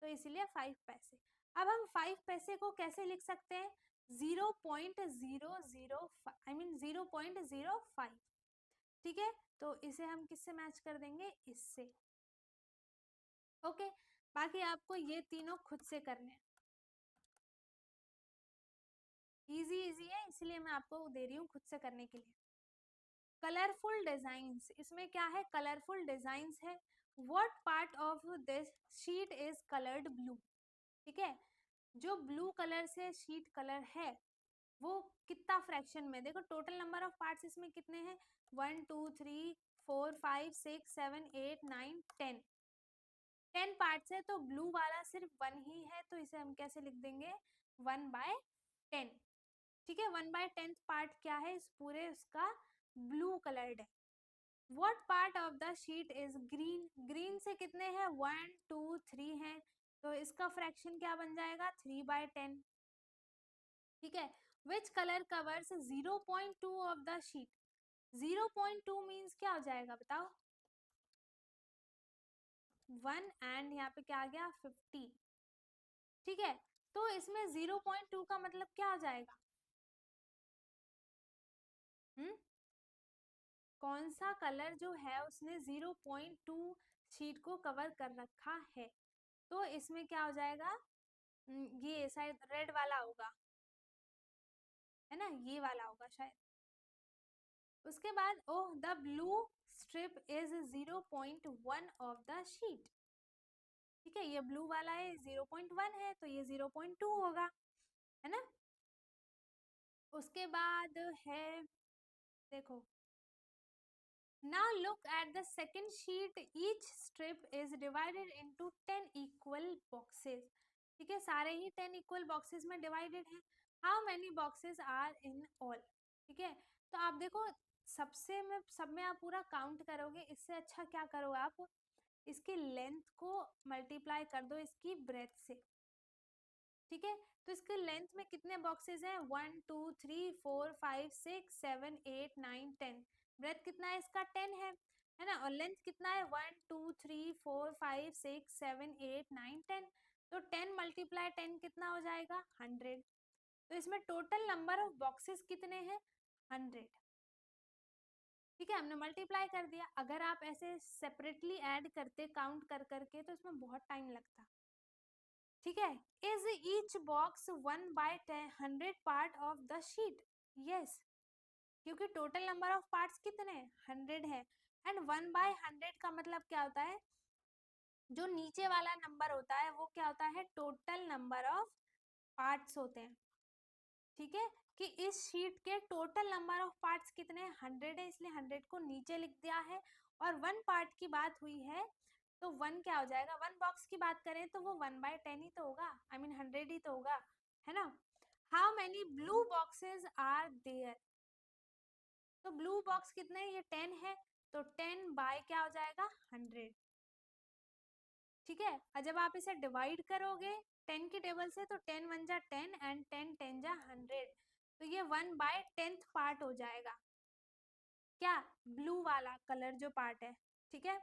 तो इसीलिए 5 पैसे। अब हम 5 पैसे को कैसे लिख सकते हैं, 0.005, आई मीन 0.05, ठीक है। तो इसे हम किससे मैच कर देंगे, इससे, ओके। बाकी आपको ये तीनों खुद से करने हैं, इजी इजी है, इसलिए मैं आपको दे रही हूँ खुद से करने के लिए। कलरफुल डिजाइन्स, इसमें क्या है, कलरफुल डिजाइन्स है। What part of this sheet is coloured blue, ठीक है। जो ब्लू कलर से शीट कलर है वो कितना फ्रैक्शन में, देखो टोटल नंबर ऑफ पार्ट्स इसमें कितने हैं, 1 2 3 4 5 6 7 8 9 10, 10 पार्ट्स है, तो ब्लू वाला सिर्फ 1 ही है, तो इसे हम कैसे लिख देंगे, 1/10, ठीक है। 1/10 पार्ट क्या है, इस पूरे उसका ब्लू कलर्ड है। What part of the sheet is green, green से कितने हैं, 1 2 3 है, तो इसका फ्रैक्शन क्या बन जाएगा, 3/10, ठीक है। Which colour covers 0.2 of the sheet, 0.2 means क्या हो जाएगा बताओ, 1 एंड यहाँ पे क्या आ गया, 50, ठीक है। तो इसमें 0.2 का मतलब क्या हो जाएगा, हम्म, कौन सा कलर जो है उसने 0.2 शीट को कवर कर रखा है, तो इसमें क्या हो जाएगा, ये शायद रेड वाला होगा, है ना, ये वाला होगा शायद। उसके बाद ओह the blue strip is 0.1 of the sheet, ठीक है। ये ब्लू वाला है, 0.1 है, तो ये 0.2 होगा, है ना। उसके बाद है, देखो, now look at the second sheet, each strip is divided into 10 equal boxes, ठीक है, सारे ही 10 इक्वल बॉक्सेस में डिवाइडेड हैं। How many boxes are in all. ठीक है, तो आप देखो सब में आप पूरा काउंट करोगे, इससे अच्छा क्या करो आप इसकी लेंथ को मल्टीप्लाई कर दो इसकी ब्रेथ से। ठीक है, तो इसके लेंथ में कितने बॉक्सेस हैं, 1 2 3 4 5 6 7 8 9 10। ब्रेथ कितना है इसका, 10 है ना, और लेंथ कितना है, 1 2 3 4 5 6 7 8 9 10। तो 10 मल्टीप्लाई 10 कितना हो जाएगा, 100। तो इसमें टोटल नंबर ऑफ बॉक्सेस कितने हैं, 100। ठीक है, हमने मल्टीप्लाई कर दिया। अगर आप ऐसे सेपरेटली ऐड करते काउंट कर करके तो इसमें बहुत टाइम लगता। ठीक है, is each box 1/100 part of the sheet. Yes, क्योंकि टोटल नंबर ऑफ पार्ट्स कितने 100 है, एंड 1/100 का मतलब क्या होता है, जो नीचे वाला नंबर होता है वो क्या होता है, टोटल नंबर ऑफ पार्ट्स होते हैं। ठीक है, कि इस शीट के टोटल नंबर ऑफ पार्ट्स कितने 100 है, इसलिए 100 को नीचे लिख दिया है। और 1 पार्ट की बात हुई है तो 1 क्या हो जाएगा, 1 बॉक्स की बात करें तो वो 1/10 ही तो होगा, आई मीन 100 ही तो होगा, है ना। How many blue boxes are there. तो ब्लू बॉक्स कितने, ये 10 है, तो 10 बाय क्या हो जाएगा, 100। ठीक है, और जब आप इसे डिवाइड करोगे 10 की टेबल से तो 10 1 जा 10 एंड 10 10 जा 100। तो ये 1/10 पार्ट हो जाएगा, क्या, ब्लू वाला कलर जो पार्ट है। ठीक है,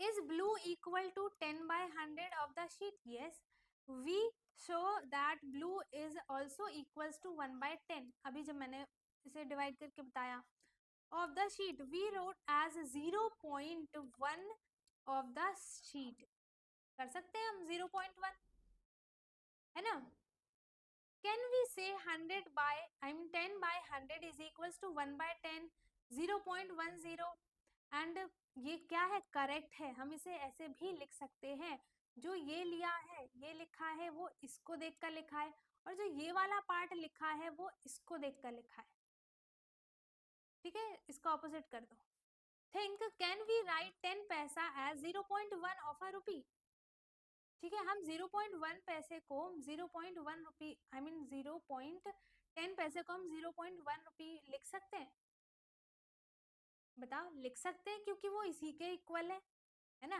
is blue equal to 10/100 of the sheet. Yes, we show that blue is also equals to 1/10। अभी जब मैंने इसे डिवाइड करके बताया, of the sheet we wrote as 0.1 of the sheet. कर सकते हैं हम 0.1, है ना। Can we say 100 by I mean 10/100 is equals to 1/10, 0.10। And ये क्या है, करेक्ट है, हम इसे ऐसे भी लिख सकते हैं। जो ये लिया है, ये लिखा है वो इसको देखकर लिखा है, और जो ये वाला पार्ट लिखा है वो इसको देखकर लिखा है। ठीक है, इसको ऑपोजिट कर दो। थिंक कैन वी राइट 10 पैसा एज 0.1 ऑफ अ रुपी। ठीक है, हम 0.1 पैसे को 0.1 रुपी आई मीन 0.10 पैसे को हम 0.1 रुपी लिख सकते हैं, बताओ, लिख सकते हैं क्योंकि वो इसी के इक्वल है ना।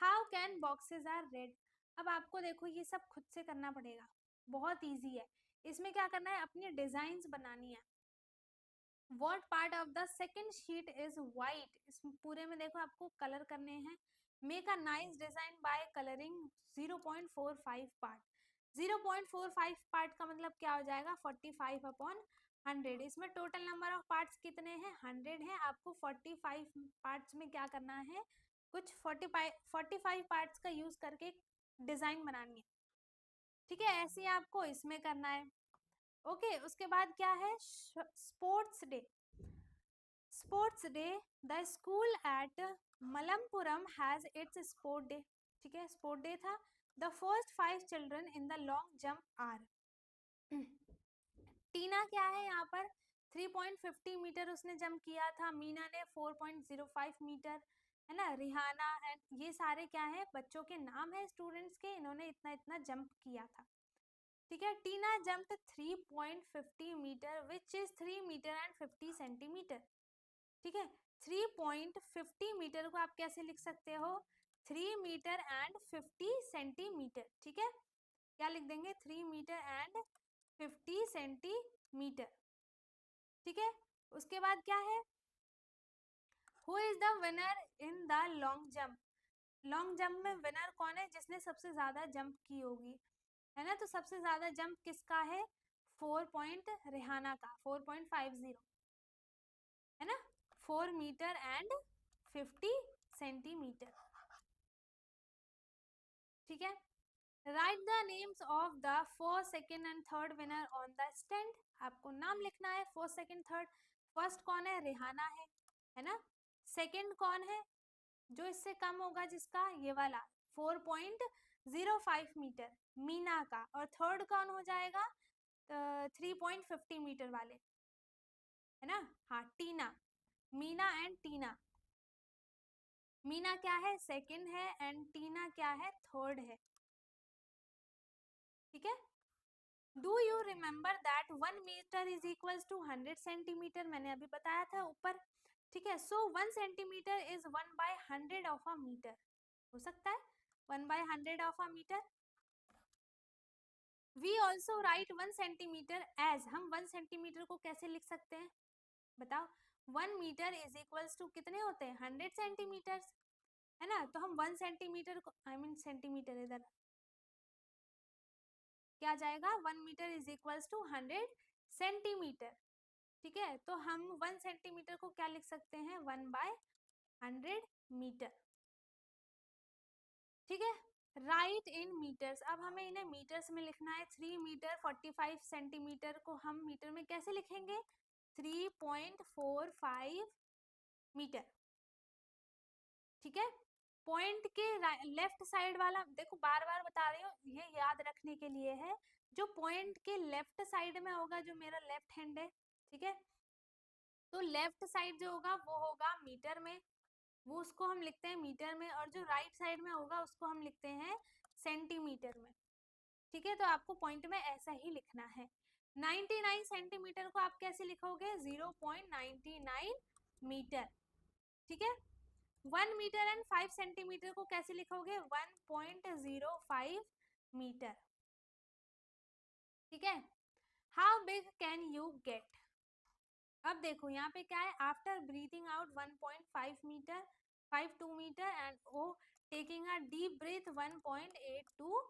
How can boxes are red. अब आपको देखो ये सब खुद से करना पड़ेगा, बहुत इजी है। इसमें क्या करना है, अपनी डिजाइन्स बनानी है। What part of the second sheet is white। इस पूरे में देखो आपको कलर करने हैं। Make a nice design by coloring 0.45 part। 0.45 part का मतलब क्या हो जाएगा, 45/100। इसमें टोटल नंबर ऑफ पार्ट्स कितने हैं, 100 है। आपको 45 पार्ट्स में क्या करना है, कुछ 45 पार्ट्स का यूज करके डिजाइन बनानी है। ठीक है, ऐसे ही आपको इसमें करना है। ओके, उसके बाद क्या है, sports day. Sports day, the school at Malampuram has its sport day. ठीक है, स्पोर्ट डे था। The first 5 children in the long jump are. Tina क्या है यहाँ पर, 3.50 मीटर उसने जंप किया था। मीना ने 4.05 मीटर, है ना। रिहाना एंड ये सारे क्या है, बच्चों के नाम है स्टूडेंट्स के, इन्होंने इतना इतना जंप किया था। ठीक है, Tina jumped 3.50 metre which is 3 metre and 50 centimetre. ठीक है, 3.50 मीटर को आप कैसे लिख सकते हो, 3 मीटर एंड 50 सेंटीमीटर। ठीक है, क्या लिख देंगे, 3 मीटर एंड 50 सेंटीमीटर। ठीक है, उसके बाद क्या है, who is the winner in the long jump. Long jump में विनर कौन है, जिसने सबसे ज्यादा जंप की होगी, है ना। तो सबसे ज्यादा जंप किसका है, 4 पॉइंट रेहाना का, 4.50, है ना, 4 मीटर एंड 50 सेंटीमीटर। ठीक है, right the names of the first second and third winner on the stand. आपको नाम लिखना है, फर्स्ट सेकेंड थर्ड। फर्स्ट कौन है, रेहाना है ना। सेकेंड कौन है, जो इससे कम होगा जिसका, ये वाला 4.05 मीटर, मीना का। और थर्ड कौन हो जाएगा, 3.50 मीटर वाले, है ना। हाँ, टीना, मीना एंड टीना। मीना क्या है, सेकंड है, एंड टीना क्या है, थर्ड है। ठीक है। Do you remember that 1 metre is equals to 100 centimetre, मैंने अभी बताया था ऊपर। ठीक है, so 1 centimetre is 1/100 of a metre, हो सकता है 1/100 of a metre. We also write 1 centimetre as, हम 1 सेंटीमीटर को कैसे लिख सकते हैं बताओ। 1 मीटर इज इक्वल्स टू कितने होते हैं 100 सेंटीमीटर, है ना। तो हम 1 सेंटीमीटर को सेंटीमीटर इधर क्या जाएगा, 1 metre is equals to 100 centimetre. ठीक है, तो हम 1 सेंटीमीटर को क्या लिख सकते हैं 1/100 मीटर। ठीक है, राइट इन मीटर्स, अब हमें इन्हें मीटर्स में लिखना है। 3 मीटर 45 सेंटीमीटर को हम मीटर में कैसे लिखेंगे 3.45 मीटर। ठीक है, पॉइंट के लेफ्ट साइड वाला, देखो बार बार बता रही हूँ, ये याद रखने के लिए है, जो पॉइंट के लेफ्ट साइड में होगा, जो मेरा लेफ्ट हैंड है, ठीक है, तो लेफ्ट साइड जो होगा वो होगा मीटर में, वो उसको हम लिखते हैं मीटर में, और जो राइट साइड में होगा उसको हम लिखते हैं सेंटीमीटर में। ठीक है, तो आपको पॉइंट में ऐसा ही लिखना है। 99 सेंटीमीटर को आप कैसे लिखोगे 0.99 मीटर। ठीक है, 1 मीटर एंड 5 सेंटीमीटर को कैसे लिखोगे 1.05 मीटर। ठीक है, how big can you get, अब देखो यहाँ पे क्या है, after breathing out 1.5 metre 52 metre and oh taking a deep breath 1.82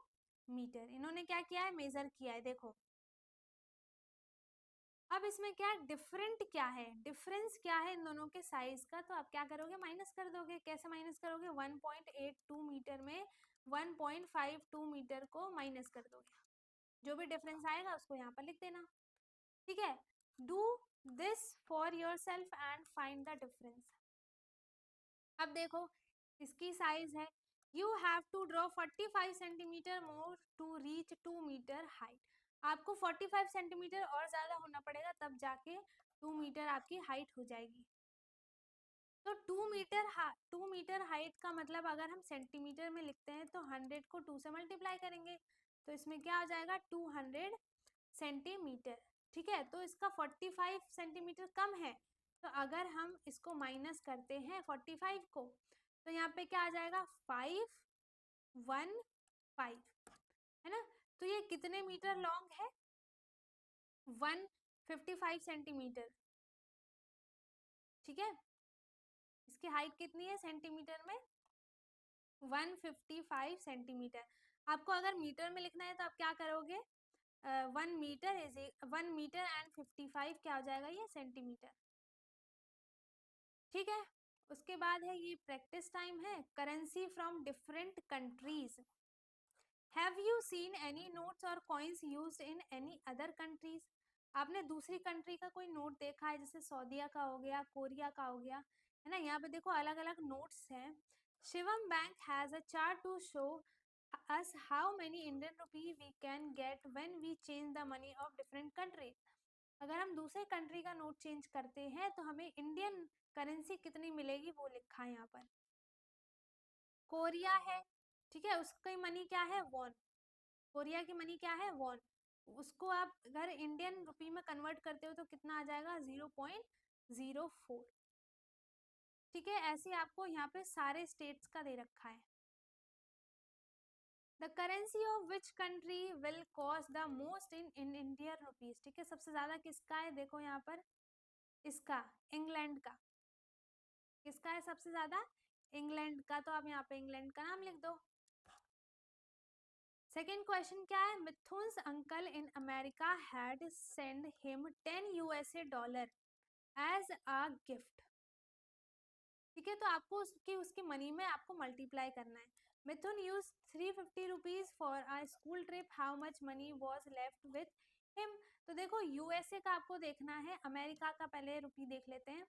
metre, इन्होंने क्या किया है मेजर किया है, देखो। अब इसमें क्या डिफरेंट क्या है, डिफरेंस क्या है इन दोनों के साइज का, तो आप क्या करोगे माइनस कर दोगे। कैसे माइनस करोगे 1.82 मीटर में 1.52 मीटर को माइनस कर दोगे, जो भी डिफरेंस आएगा उसको यहाँ पर लिख देना। ठीक है, do this for yourself and find the difference. अब देखो इसकी साइज है, you have to draw 45 centimetre more to reach 2 metre height, आपको 45 सेंटीमीटर और ज्यादा होना पड़ेगा तब जाके 2 मीटर आपकी हाइट हो जाएगी। तो 2 मीटर हाइट का मतलब अगर हम सेंटीमीटर में लिखते हैं तो 100 को 2 से मल्टीप्लाई करेंगे, तो इसमें क्या आ जाएगा 200 सेंटीमीटर। ठीक है, तो इसका 45 सेंटीमीटर कम है, तो अगर हम इसको माइनस करते हैं 45 को, तो यहाँ पे क्या आ जाएगा 515, है ना। तो ये कितने मीटर लॉन्ग है 155 सेंटीमीटर। ठीक है, इसकी हाइट कितनी है सेंटीमीटर में 155 सेंटीमीटर। आपको अगर मीटर में लिखना है तो आप क्या करोगे 1 मीटर इज 1 मीटर एंड 55 क्या हो जाएगा ये सेंटीमीटर। ठीक है, उसके बाद है ये प्रैक्टिस टाइम है, currency from different countries. Have you seen any notes or coins used in any other countries, आपने दूसरी कंट्री का कोई नोट देखा है, जैसे सऊदीया का हो गया, कोरिया का हो गया, है ना। यहाँ पे देखो अलग अलग नोट्स हैं। Shivam bank has a chart to show us how many Indian rupee we can get when we change the money of different countries, अगर हम दूसरे कंट्री का नोट चेंज करते हैं तो हमें इंडियन करेंसी कितनी मिलेगी वो लिखा है यहाँ पर। कोरिया है, ठीक है, उसकी मनी क्या है वॉन, कोरिया की मनी क्या है वॉन, उसको आप अगर इंडियन रुपी में कन्वर्ट करते हो तो कितना आ जाएगा 0.04। ठीक है, ऐसे आपको यहाँ पे सारे स्टेट्स का दे रखा है। The currency of which country will cost the most in Indian rupees, ठीक है, सबसे ज्यादा किसका है देखो यहाँ पर, इसका इंग्लैंड का, किसका है सबसे ज्यादा इंग्लैंड का, तो आप यहाँ पे इंग्लैंड का नाम लिख दो। सेकेंड क्वेश्चन क्या है, Mithun's uncle in America had send him 10 USA dollar as a gift. ठीक है, तो आपको उसकी मनी में आपको मल्टीप्लाई करना है। Mithun use 350 rupees for a school trip, how much money was left with him. तो देखो यूएसए का आपको देखना है, अमेरिका का पहले रुपी देख लेते हैं।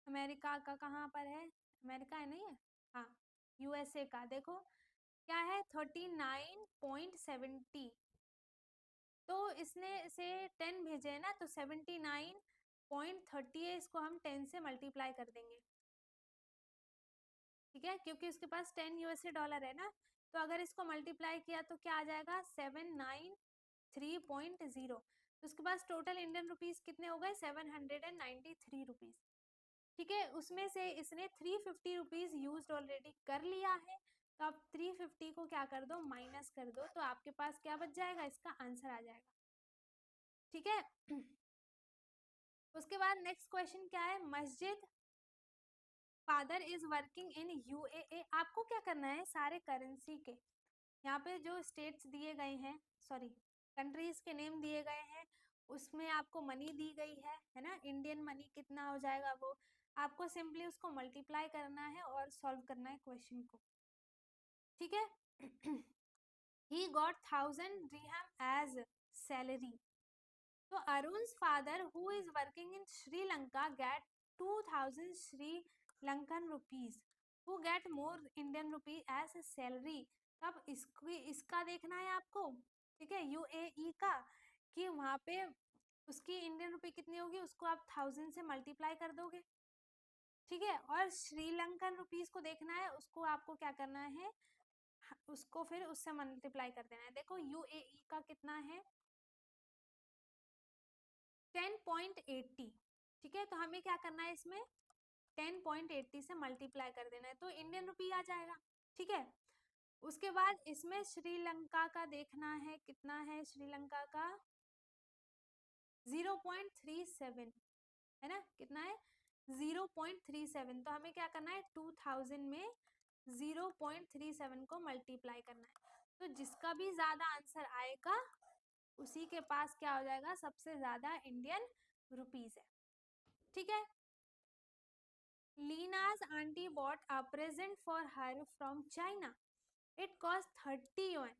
अमेरिका का कहाँ पर है, अमेरिका है नहीं है, हाँ यूएसए का देखो क्या है 39.70, तो इसने इसे 10 भेजे है ना, तो 79.30 है, इसको हम 10 से मल्टीप्लाई कर देंगे। ठीक है, क्योंकि उसके पास 10 यूएसए डॉलर है ना, तो अगर इसको मल्टीप्लाई किया तो क्या आ जाएगा 793.0। तो उसके पास टोटल इंडियन रुपीज कितने हो गए 793 रुपीज। ठीक है, उसमें से इसने 350 रुपीज यूज ऑलरेडी कर लिया है, तो आप 350 को क्या कर दो माइनस कर दो, तो आपके पास क्या बच जाएगा, इसका आंसर आ जाएगा। ठीक है उसके बाद नेक्स्ट क्वेश्चन क्या है, मस्जिद फादर इज वर्किंग इन यूएए। आपको क्या करना है, सारे करेंसी के यहाँ पे जो स्टेट्स दिए गए हैं, सॉरी कंट्रीज के नेम दिए गए हैं, उसमें आपको मनी दी गई है ना, इंडियन मनी कितना हो जाएगा वो आपको सिंपली उसको मल्टीप्लाई करना है और सॉल्व करना है क्वेश्चन को। ठीक है he got 1000 dirham as salary. तो Arun's father who is working in Sri Lanka get 2000 Sri Lankan rupees who get more Indian rupee as a salary। अब इसका देखना है आपको, ठीक है, यूएई का, कि वहाँ पे उसकी इंडियन रुपी कितनी होगी, उसको आप 1000 से मल्टीप्लाई कर दोगे। ठीक है, और श्रीलंकन रुपीज को देखना है, उसको आपको क्या करना है, उसको फिर उससे मल्टीप्लाई कर देना है। देखो यूएई का कितना है 10.80। ठीक है, तो हमें क्या करना है, इसमें 10.80 से मल्टीप्लाई कर देना है, तो इंडियन रुपी आ जाएगा। ठीक है, उसके बाद इसमें श्रीलंका का देखना है, कितना है श्रीलंका का 0.37 है ना, कितना है 0.37। तो हमें क्या करना है 2000 में 0.37 को मल्टीप्लाई करना है, तो जिसका भी ज्यादा आंसर आएगा उसी के पास क्या हो जाएगा, सबसे ज्यादा इंडियन रुपीज है। ठीक है, लीना's auntie bought a present for her from China. It cost 30 yuan.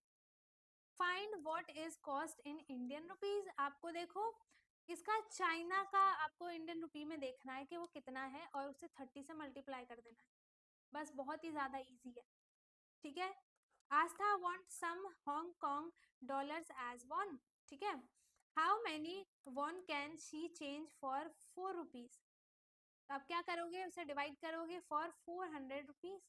Find what is cost in Indian rupees। आपको देखो इसका चाइना का आपको इंडियन रुपी में देखना है कि वो कितना है, और उसे 30 से मल्टीप्लाई कर देना है, बस बहुत ही ज्यादा इजी है। ठीक है, Aastha want some Hong Kong dollars as one. ठीक है, how many one can she change for 4 rupees. तो आप क्या करोगे, उसे डिवाइड करोगे फॉर 400 रुपीज।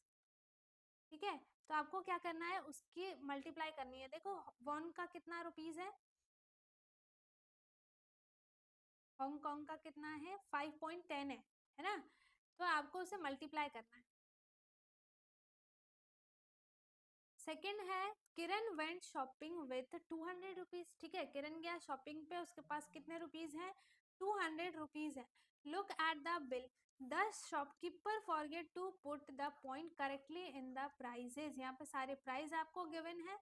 ठीक है, तो आपको क्या करना है, उसकी मल्टीप्लाई करनी है। देखो वन का कितना रुपीज है, हांगकांग का कितना है 5.10 है ना, तो आपको उसे मल्टीप्लाई करना है। सेकेंड है किरण वेंट शॉपिंग विथ 200 रुपीज। ठीक है, किरण गया शॉपिंग पे, उसके पास कितने रुपीज है 200 रुपीज है। Look at the bill, the shopkeeper forget to put the point correctly in the prices. यहाँ पे सारे प्राइस आपको गिवन है,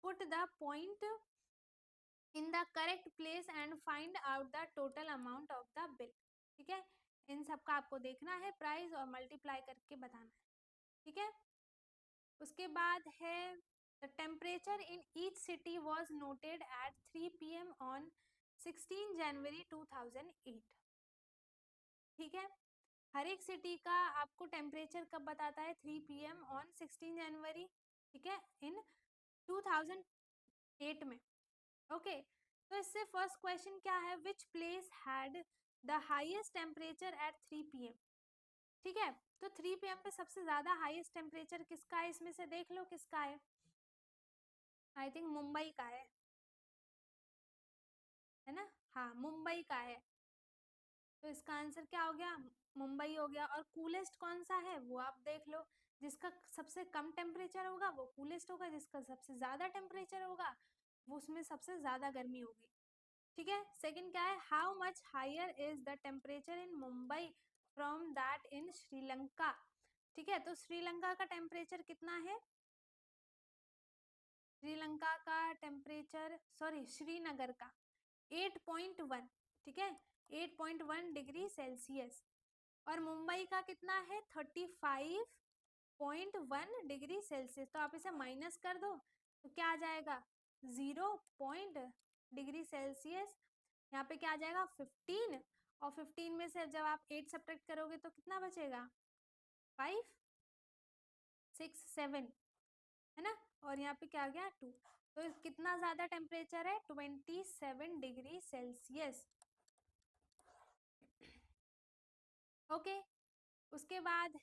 put the point in the correct place and find out the total amount of the bill. ठीक है, इन सब का आपको देखना है प्राइस और मल्टीप्लाई करके बताना है। ठीक है, उसके बाद है the temperature in each city was noted at 3 PM on 16 January 2008। ठीक है, हर एक सिटी का आपको टेम्परेचर कब बताता है 3 PM ऑन 16 जनवरी। ठीक है, इन 2008 में। ओके तो इससे फर्स्ट क्वेश्चन क्या है, which place had the highest temperature at 3 PM। ठीक है, तो 3 PM पे सबसे ज्यादा हाईएस्ट टेम्परेचर किसका है, इसमें से देख लो किसका है, आई थिंक मुंबई का है ना, हाँ मुंबई का है। तो इसका आंसर क्या हो गया, मुंबई हो गया। और कूलेस्ट कौन सा है वो आप देख लो, जिसका सबसे कम टेम्परेचर होगा वो कूलेस्ट होगा, जिसका सबसे ज्यादा टेम्परेचर होगा वो उसमें सबसे ज्यादा गर्मी होगी। ठीक है, सेकंड क्या है, how much higher is the temperature in Mumbai from that in Sri Lanka. ठीक है, तो श्रीलंका का टेम्परेचर कितना है, श्रीलंका का टेम्परेचर, सॉरी श्रीनगर का 8.1। ठीक है, 8.1 डिग्री सेल्सियस। और मुंबई का कितना है 35.1 डिग्री सेल्सियस। तो आप इसे माइनस कर दो तो क्या आ जाएगा 0 डिग्री सेल्सियस। यहाँ पे क्या आ जाएगा 15, और 15 में से जब आप 8 सब्ट्रैक्ट करोगे तो कितना बचेगा 5 6 7 है ना, और यहाँ पे क्या आ गया 2। तो कितना ज्यादा टेम्परेचर है 27 डिग्री सेल्सियस। ओके उसके बाद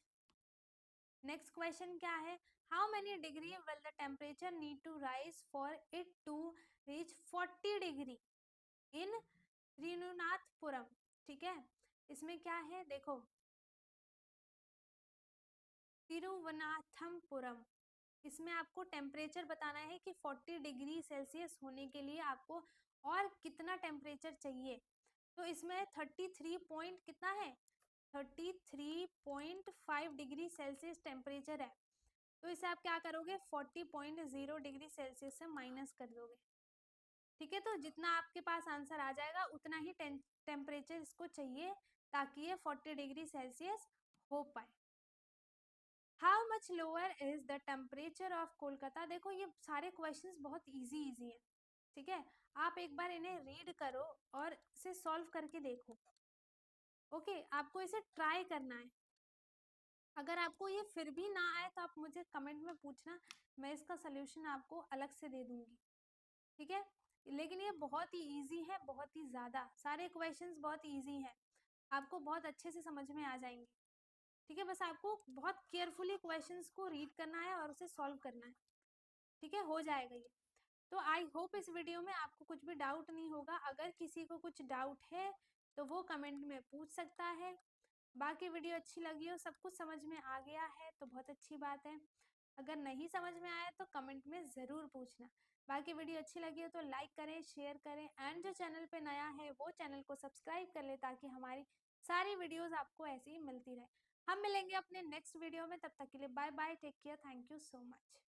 नेक्स्ट क्वेश्चन क्या है, how many degree will the temperature need to rise for it to reach 40 degree in Thiruvananthapuram. ठीक है, इसमें क्या है देखो, तिरुवनाथमपुरम, इसमें आपको टेम्परेचर बताना है कि 40 डिग्री सेल्सियस होने के लिए आपको और कितना टेम्परेचर चाहिए। तो इसमें 33 पॉइंट कितना है, 33.5 डिग्री सेल्सियस टेम्परेचर है। तो इसे आप क्या करोगे, 40.0 डिग्री सेल्सियस से माइनस कर दोगे। ठीक है, तो जितना आपके पास आंसर आ जाएगा उतना ही टेम्परेचर इसको चाहिए ताकि ये 40 डिग्री सेल्सियस हो पाए। How much lower is the temperature of Kolkata. देखो ये सारे क्वेश्चंस बहुत इजी इजी हैं। ठीक है, आप एक बार इन्हें रीड करो और इसे सॉल्व करके देखो। ओके, आपको इसे ट्राई करना है। अगर आपको ये फिर भी ना आए तो आप मुझे कमेंट में पूछना, मैं इसका सोल्यूशन आपको अलग से दे दूंगी। ठीक है, लेकिन ये बहुत ही इजी है, बहुत ही ज़्यादा, सारे क्वेश्चंस बहुत इजी हैं, आपको बहुत अच्छे से समझ में आ जाएंगे। ठीक है, बस आपको बहुत केयरफुली क्वेश्चंस को रीड करना है और उसे सॉल्व करना है। ठीक है, हो जाएगा ये। तो आई होप इस वीडियो में आपको कुछ भी डाउट नहीं होगा। अगर किसी को कुछ डाउट है तो वो कमेंट में पूछ सकता है। बाकी वीडियो अच्छी लगी हो, सब कुछ समझ में आ गया है तो बहुत अच्छी बात है। अगर नहीं समझ में आया तो कमेंट में ज़रूर पूछना। बाकी वीडियो अच्छी लगी हो तो लाइक करें, शेयर करें, एंड जो चैनल पे नया है वो चैनल को सब्सक्राइब कर ले ताकि हमारी सारी वीडियोस आपको ऐसे ही मिलती रहे। हम मिलेंगे अपने नेक्स्ट वीडियो में, तब तक के लिए bye bye, take care, thank you so much.